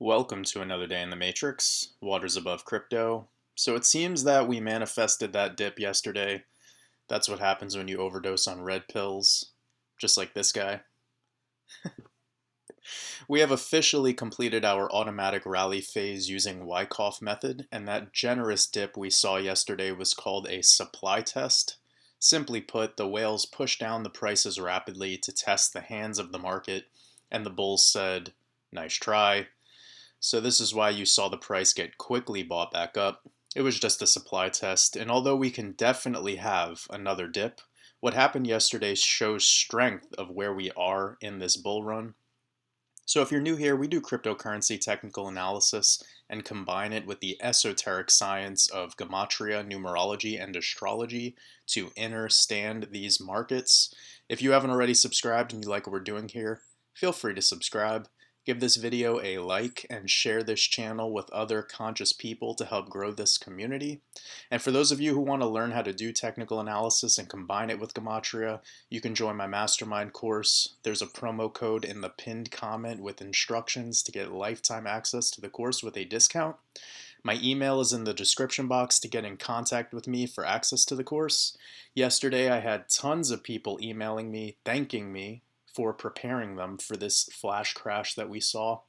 Welcome to another day in the Matrix, waters above crypto. So it seems that we manifested that dip yesterday. That's what happens when you overdose on red pills, just like this guy. We have officially completed our automatic rally phase using Wyckoff method, and that generous dip we saw yesterday was called a supply test. Simply put, the whales pushed down the prices rapidly to test the hands of the market, and the bulls said, "Nice try." So this is why you saw the price get quickly bought back up. It was just a supply test, and although we can definitely have another dip, what happened yesterday shows strength of where we are in this bull run. So if you're new here, we do cryptocurrency technical analysis and combine it with the esoteric science of Gematria Numerology and Astrology to understand these markets. If you haven't already subscribed and you like what we're doing here, feel free to subscribe. Give this video a like and share this channel with other conscious people to help grow this community. And for those of you who want to learn how to do technical analysis and combine it with Gematria, you can join my mastermind course. There's a promo code in the pinned comment with instructions to get lifetime access to the course with a discount. My email is in the description box to get in contact with me for access to the course. Yesterday I had tons of people emailing me, thanking me for preparing them for this flash crash that we saw.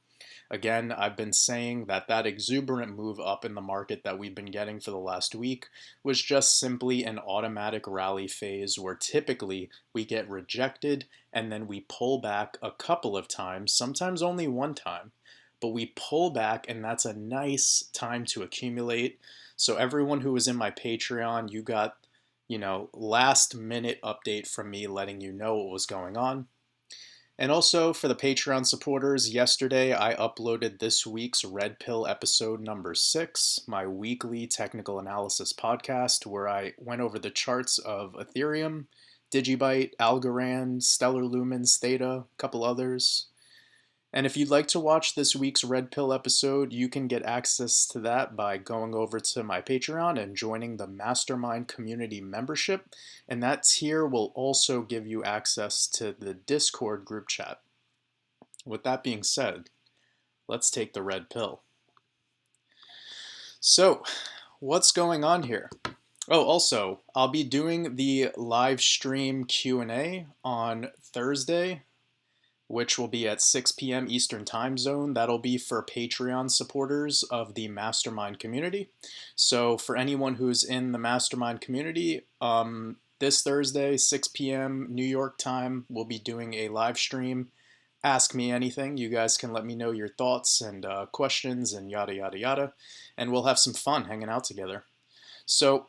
Again, I've been saying that that exuberant move up in the market that we've been getting for the last week was just simply an automatic rally phase where typically we get rejected and then we pull back a couple of times, sometimes only one time, but we pull back and that's a nice time to accumulate. So everyone who was in my Patreon, you got, last minute update from me letting you know what was going on. And also for the Patreon supporters, yesterday I uploaded this week's Red Pill episode number 6, my weekly technical analysis podcast, where I went over the charts of Ethereum, Digibyte, Algorand, Stellar Lumens, Theta, a couple others. And if you'd like to watch this week's Red Pill episode, you can get access to that by going over to my Patreon and joining the Mastermind community membership. And that tier will also give you access to the Discord group chat. With that being said, let's take the red pill. So, what's going on here? Oh, also, I'll be doing the live stream Q&A on Thursday, which will be at 6 p.m. Eastern Time Zone. That'll be for Patreon supporters of the Mastermind community. So for anyone who's in the Mastermind community, this Thursday, 6 p.m. New York time, we'll be doing a live stream. Ask me anything. You guys can let me know your thoughts and questions and yada, yada, yada. And we'll have some fun hanging out together. So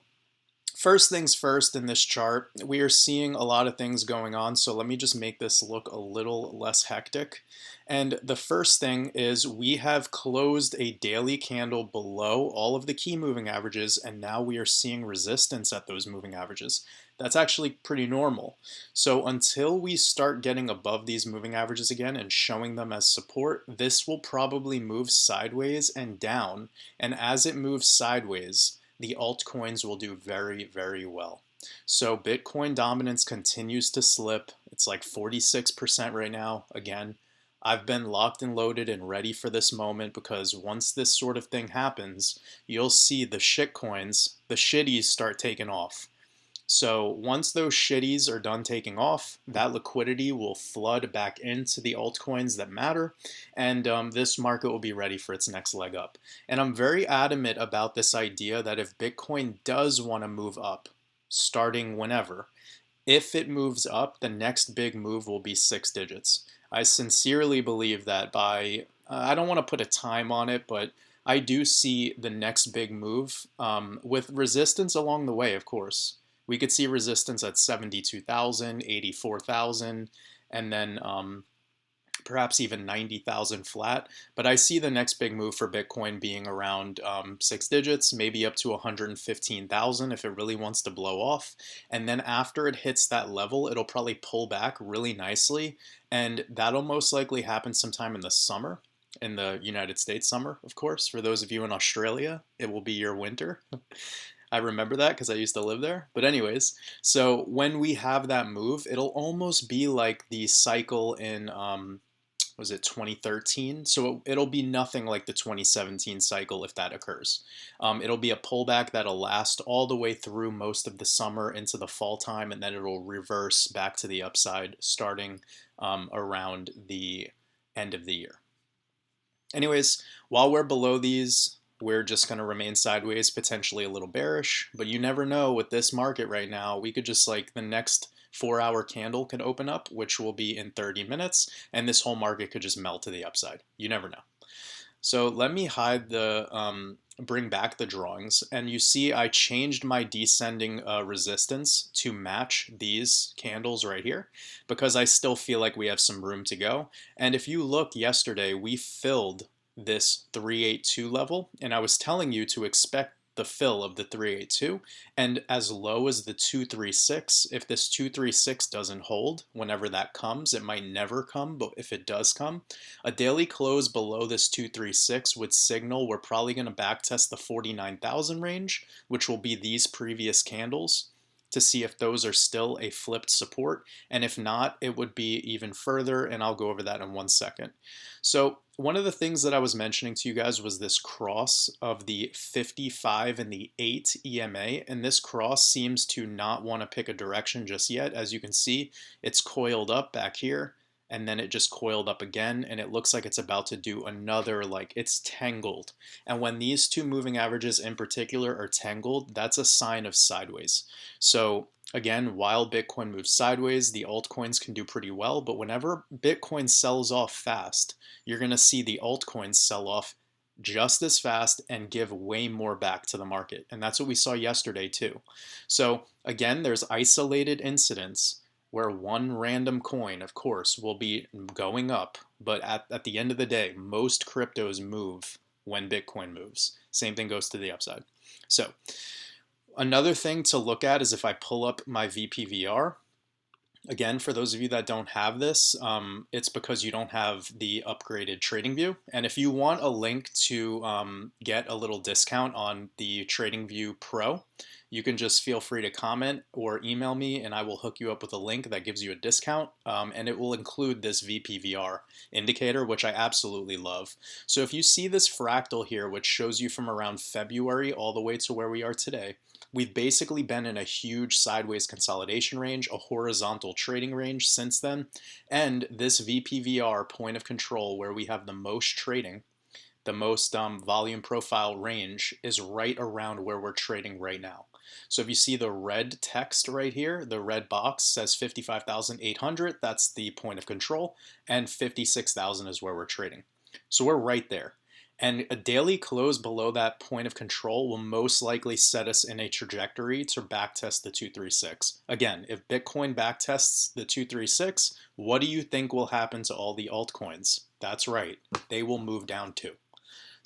first things first in this chart, we are seeing a lot of things going on, so let me just make this look a little less hectic. And the first thing is we have closed a daily candle below all of the key moving averages, and now we are seeing resistance at those moving averages. That's actually pretty normal. So until we start getting above these moving averages again and showing them as support, this will probably move sideways and down. And as it moves sideways, the altcoins will do very, very well. So Bitcoin dominance continues to slip. It's like 46% right now. Again, I've been locked and loaded and ready for this moment because once this sort of thing happens, you'll see the shitcoins, the shitties start taking off. So once those shitties are done taking off, that liquidity will flood back into the altcoins that matter, and this market will be ready for its next leg up. And I'm very adamant about this idea that if Bitcoin does want to move up, starting whenever, if it moves up, the next big move will be 6 digits. I sincerely believe that by, I don't want to put a time on it, but I do see the next big move with resistance along the way, of course. We could see resistance at 72,000, 84,000, and then perhaps even 90,000 flat. But I see the next big move for Bitcoin being around 6 digits, maybe up to 115,000 if it really wants to blow off. And then after it hits that level, it'll probably pull back really nicely. And that'll most likely happen sometime in the summer. In the United States summer, of course. For those of you in Australia, it will be your winter. I remember that because I used to live there. But anyways, so when we have that move, it'll almost be like the cycle in was it 2013? So it'll be nothing like the 2017 cycle if that occurs. It'll be a pullback that'll last all the way through most of the summer into the fall time, and then it'll reverse back to the upside starting around the end of the year. Anyways, while we're below these, we're just going to remain sideways, potentially a little bearish, but you never know with this market right now. We could just like the next 4-hour candle could open up, which will be in 30 minutes, and this whole market could just melt to the upside. You never know. So let me hide the, bring back the drawings, and you see I changed my descending resistance to match these candles right here because I still feel like we have some room to go. And if you look yesterday, we filled this 382 level, and I was telling you to expect the fill of the 382, and as low as the 236. If this 236 doesn't hold, whenever that comes, it might never come, but if it does come, a daily close below this 236 would signal we're probably going to backtest the 49,000 range, which will be these previous candles, to see if those are still a flipped support, and if not, it would be even further, and I'll go over that in 1 second. So one of the things that I was mentioning to you guys was this cross of the 55 and the 8 EMA, and this cross seems to not want to pick a direction just yet. As you can see, it's coiled up back here, and then it just coiled up again, and it looks like it's about to do another, like it's tangled. And when these two moving averages in particular are tangled, that's a sign of sideways. So again, while Bitcoin moves sideways, the altcoins can do pretty well, but whenever Bitcoin sells off fast, you're going to see the altcoins sell off just as fast and give way more back to the market. And that's what we saw yesterday too. So again, there's isolated incidents where one random coin, of course, will be going up, but at the end of the day, most cryptos move when Bitcoin moves. Same thing goes to the upside. So another thing to look at is if I pull up my VPVR. Again, for those of you that don't have this, it's because you don't have the upgraded TradingView. And if you want a link to get a little discount on the TradingView Pro, you can just feel free to comment or email me, and I will hook you up with a link that gives you a discount, and it will include this VPVR indicator, which I absolutely love. So if you see this fractal here, which shows you from around February all the way to where we are today, we've basically been in a huge sideways consolidation range, a horizontal trading range since then, and this VPVR point of control where we have the most trading, the most volume profile range is right around where we're trading right now. So if you see the red text right here, the red box says 55,800, that's the point of control, and 56,000 is where we're trading. So we're right there. And a daily close below that point of control will most likely set us in a trajectory to backtest the 236. Again, if Bitcoin backtests the 236, what do you think will happen to all the altcoins? That's right, they will move down too.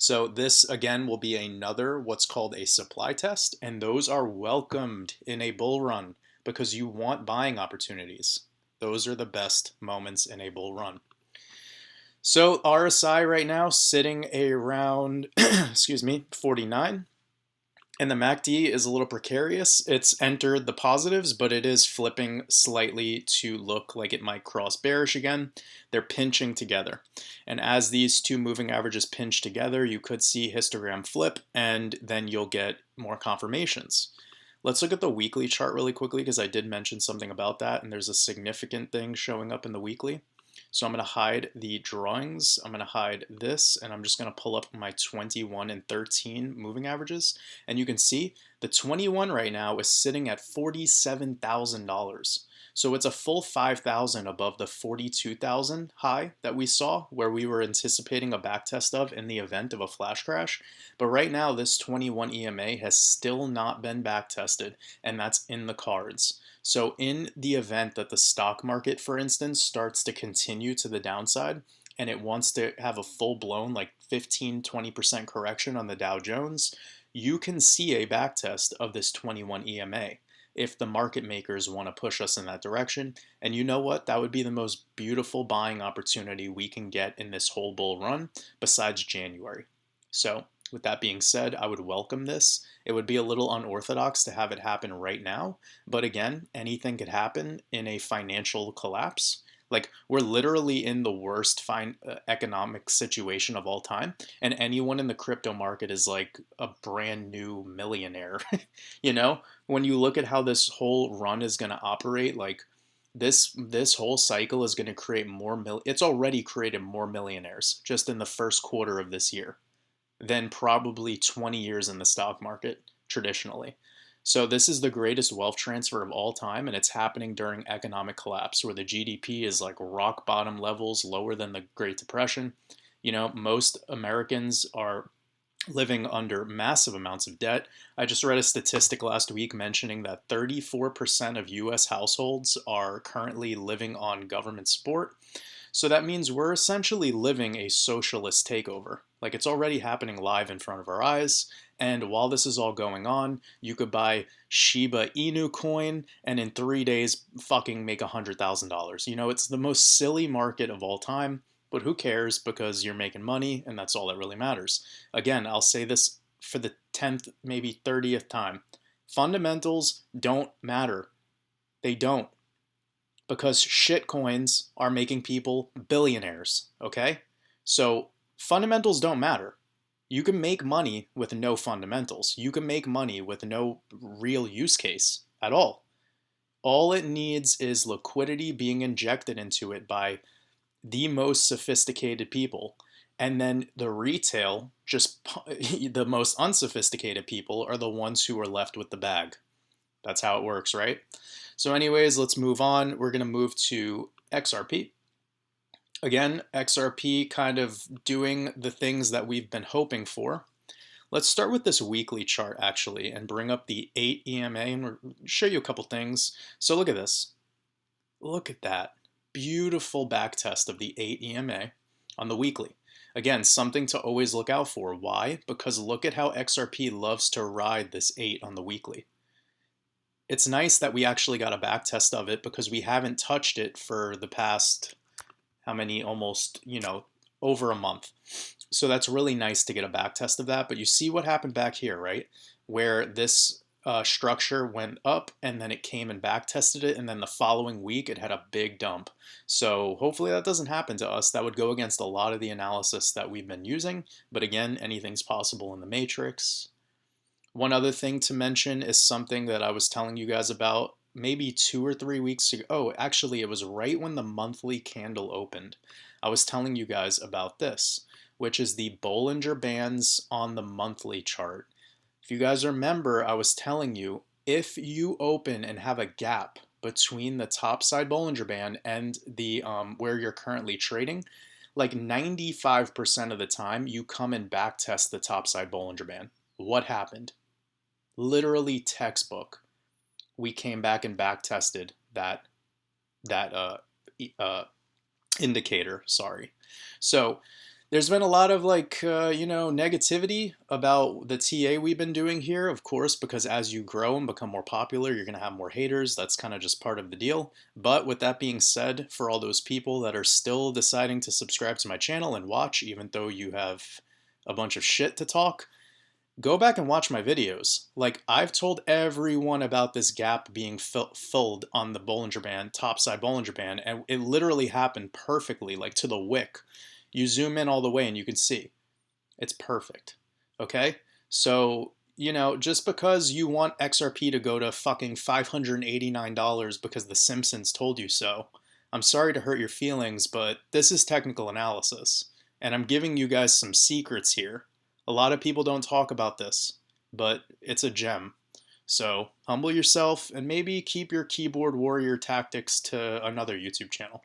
So this again will be another what's called a supply test, and those are welcomed in a bull run because you want buying opportunities. Those are the best moments in a bull run. So RSI right now sitting around, excuse me, 49. And the MACD is a little precarious. It's entered the positives, but it is flipping slightly to look like it might cross bearish again. They're pinching together. And as these two moving averages pinch together, you could see histogram flip, and then you'll get more confirmations. Let's look at the weekly chart really quickly because I did mention something about that, and there's a significant thing showing up in the weekly. So I'm going to hide the drawings, I'm going to hide this, and I'm just going to pull up my 21 and 13 moving averages. And you can see the 21 right now is sitting at $47,000. So it's a full 5,000 above the 42,000 high that we saw where we were anticipating a backtest of in the event of a flash crash. But right now this 21 EMA has still not been backtested, and that's in the cards. So in the event that the stock market, for instance, starts to continue to the downside and it wants to have a full-blown like 15-20% correction on the Dow Jones, you can see a backtest of this 21 EMA if the market makers want to push us in that direction. And you know what? That would be the most beautiful buying opportunity we can get in this whole bull run besides January. So with that being said, I would welcome this. It would be a little unorthodox to have it happen right now, but again, anything could happen in a financial collapse. Like, we're literally in the worst economic situation of all time, and anyone in the crypto market is like a brand new millionaire. You know, when you look at how this whole run is going to operate, like this whole cycle is going to create it's already created more millionaires just in the first quarter of this year than probably 20 years in the stock market traditionally. So this is the greatest wealth transfer of all time, and it's happening during economic collapse where the GDP is like rock bottom levels, lower than the Great Depression. You know, most Americans are living under massive amounts of debt. I just read a statistic last week mentioning that 34% of US households are currently living on government support. So that means we're essentially living a socialist takeover. Like, it's already happening live in front of our eyes. And while this is all going on, you could buy Shiba Inu coin and in 3 days fucking make $100,000. You know, it's the most silly market of all time, but who cares, because you're making money and that's all that really matters. Again, I'll say this for the 10th, maybe 30th time. Fundamentals don't matter. They don't, because shit coins are making people billionaires, okay? So fundamentals don't matter. You can make money with no fundamentals. You can make money with no real use case at all. All it needs is liquidity being injected into it by the most sophisticated people. And then the retail, just the most unsophisticated people, are the ones who are left with the bag. That's how it works, right? So anyways, let's move on. We're going to move to XRP. Again, XRP kind of doing the things that we've been hoping for. Let's start with this weekly chart actually and bring up the 8 EMA and show you a couple things. So look at this. Look at that. Beautiful back test of the 8 EMA on the weekly. Again, something to always look out for. Why? Because look at how XRP loves to ride this 8 on the weekly. It's nice that we actually got a back test of it because we haven't touched it for the past, how many, almost, over a month. So that's really nice to get a back test of that. But you see what happened back here, right? Where this structure went up and then it came and back tested it, and then the following week it had a big dump. So hopefully that doesn't happen to us. That would go against a lot of the analysis that we've been using. But again, anything's possible in the matrix. One other thing to mention is something that I was telling you guys about maybe 2 or 3 weeks ago. Oh, actually, it was right when the monthly candle opened. I was telling you guys about this, which is the Bollinger Bands on the monthly chart. If you guys remember, I was telling you, if you open and have a gap between the top side Bollinger Band and the where you're currently trading, like 95% of the time, you come and back test the top side Bollinger Band. What happened? Literally textbook. We came back and back tested that indicator. Sorry. So there's been a lot of negativity about the TA we've been doing here, of course, because as you grow and become more popular, you're going to have more haters. That's kind of just part of the deal. But with that being said, for all those people that are still deciding to subscribe to my channel and watch, even though you have a bunch of shit to talk, go back and watch my videos. Like, I've told everyone about this gap being filled on the Bollinger Band, topside Bollinger Band, and it literally happened perfectly, like to the wick. You zoom in all the way and you can see. It's perfect. Okay? So, just because you want XRP to go to fucking $589 because the Simpsons told you so, I'm sorry to hurt your feelings, but this is technical analysis. And I'm giving you guys some secrets here. A lot of people don't talk about this, but it's a gem. So humble yourself and maybe keep your keyboard warrior tactics to another YouTube channel.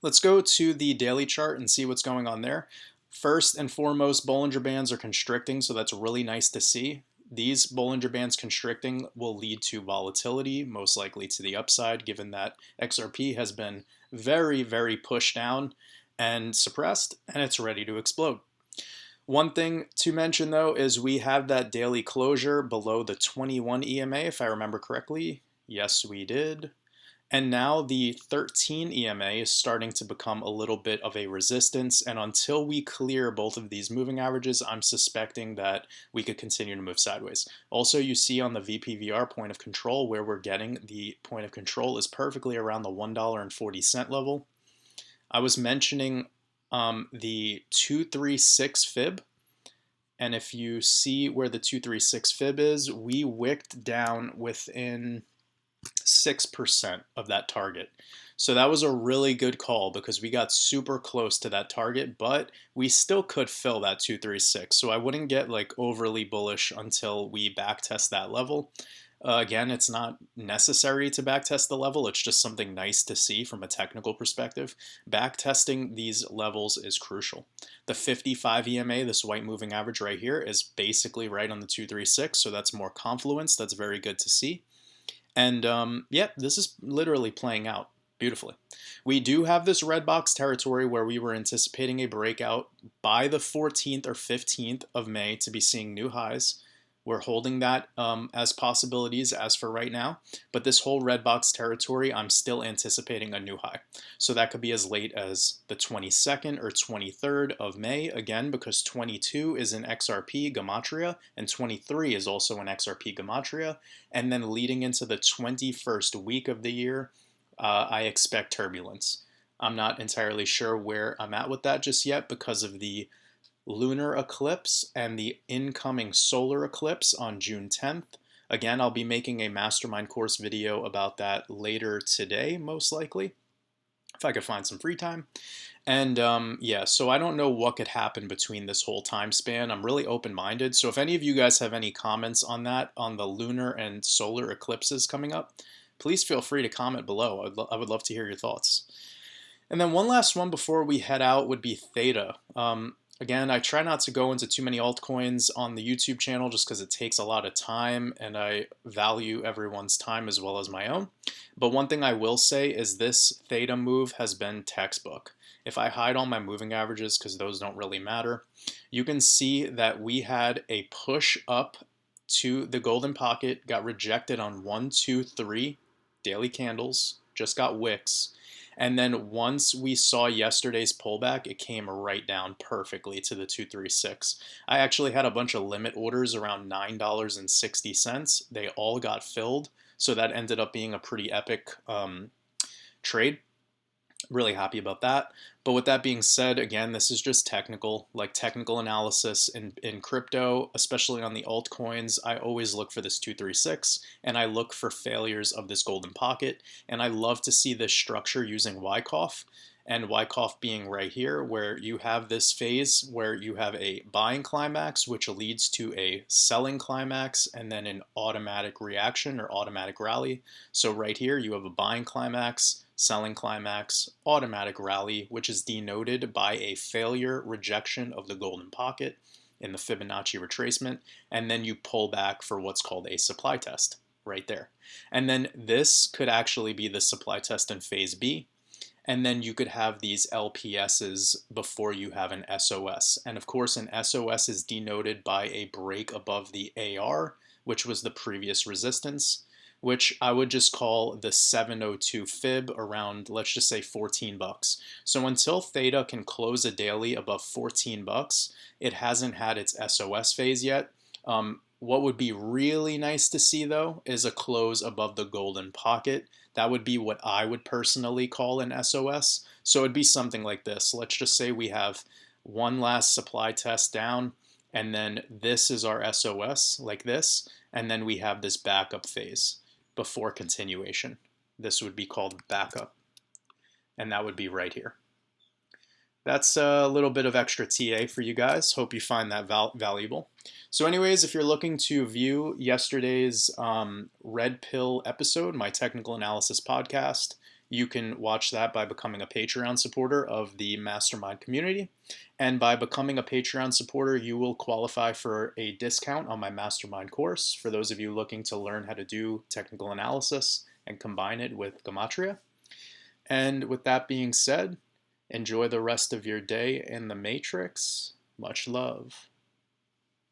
Let's go to the daily chart and see what's going on there. First and foremost, Bollinger Bands are constricting, so that's really nice to see. These Bollinger Bands constricting will lead to volatility, most likely to the upside, given that XRP has been very, very pushed down and suppressed, and it's ready to explode. One thing to mention, though, is we have that daily closure below the 21 EMA, if I remember correctly. Yes, we did. And now the 13 EMA is starting to become a little bit of a resistance. And until we clear both of these moving averages, I'm suspecting that we could continue to move sideways. Also, you see on the VPVR point of control where we're getting the point of control is perfectly around the $1.40 level. I was mentioning the 236 fib. And if you see where the 236 fib is, we wicked down within 6% of that target. So that was a really good call because we got super close to that target, but we still could fill that 236. So I wouldn't get like overly bullish until we backtest that level. Again, it's not necessary to backtest the level. It's just something nice to see from a technical perspective. Backtesting these levels is crucial. The 55 EMA, this white moving average right here, is basically right on the 236. So that's more confluence. That's very good to see. And yeah, this is literally playing out beautifully. We do have this red box territory where we were anticipating a breakout by the 14th or 15th of May to be seeing new highs. We're holding that as possibilities as for right now, but this whole red box territory, I'm still anticipating a new high. So that could be as late as the 22nd or 23rd of May, again, because 22 is in XRP Gematria, and 23 is also in XRP Gematria. And then leading into the 21st week of the year, I expect turbulence. I'm not entirely sure where I'm at with that just yet because of the lunar eclipse and the incoming solar eclipse on June 10th. Again, I'll be making a mastermind course video about that later today, most likely, if I could find some free time. And yeah, so I don't know what could happen between this whole time span. I'm really open-minded. So if any of you guys have any comments on that, on the lunar and solar eclipses coming up, please feel free to comment below. I would love to hear your thoughts. And then one last one before we head out would be Theta. Again, I try not to go into too many altcoins on the YouTube channel just because it takes a lot of time and I value everyone's time as well as my own. But one thing I will say is this Theta move has been textbook. If I hide all my moving averages because those don't really matter, you can see that we had a push up to the golden pocket, got rejected on 1, 2, 3 daily candles, just got wicks. And then once we saw yesterday's pullback, it came right down perfectly to the 236. I actually had a bunch of limit orders around $9.60. They all got filled. So that ended up being a pretty epic trade. Really happy about that. But with that being said, again, this is just technical analysis in crypto, especially on the altcoins. I always look for this 236 and I look for failures of this golden pocket. And I love to see this structure using Wyckoff, and Wyckoff being right here where you have this phase where you have a buying climax, which leads to a selling climax and then an automatic reaction or automatic rally. So right here, you have a buying climax, selling climax, automatic rally, which is denoted by a failure rejection of the golden pocket in the Fibonacci retracement, and then you pull back for what's called a supply test right there. And then this could actually be the supply test in phase B, and then you could have these LPSs before you have an SOS. And of course, an SOS is denoted by a break above the AR, which was the previous resistance, which I would just call the 702 fib around, let's just say 14 bucks. So until Theta can close a daily above 14 bucks, it hasn't had its SOS phase yet. What would be really nice to see though is a close above the golden pocket. That would be what I would personally call an SOS. So it'd be something like this. Let's just say we have one last supply test down, and then this is our SOS like this, and then we have this backup phase before continuation. This would be called backup, and that would be right here. That's a little bit of extra TA for you guys. Hope you find that valuable. So anyways, if you're looking to view yesterday's Red Pill episode, my technical analysis podcast, you can watch that by becoming a Patreon supporter of the Mastermind community. And by becoming a Patreon supporter, you will qualify for a discount on my Mastermind course for those of you looking to learn how to do technical analysis and combine it with Gematria. And with that being said, enjoy the rest of your day in the Matrix. Much love.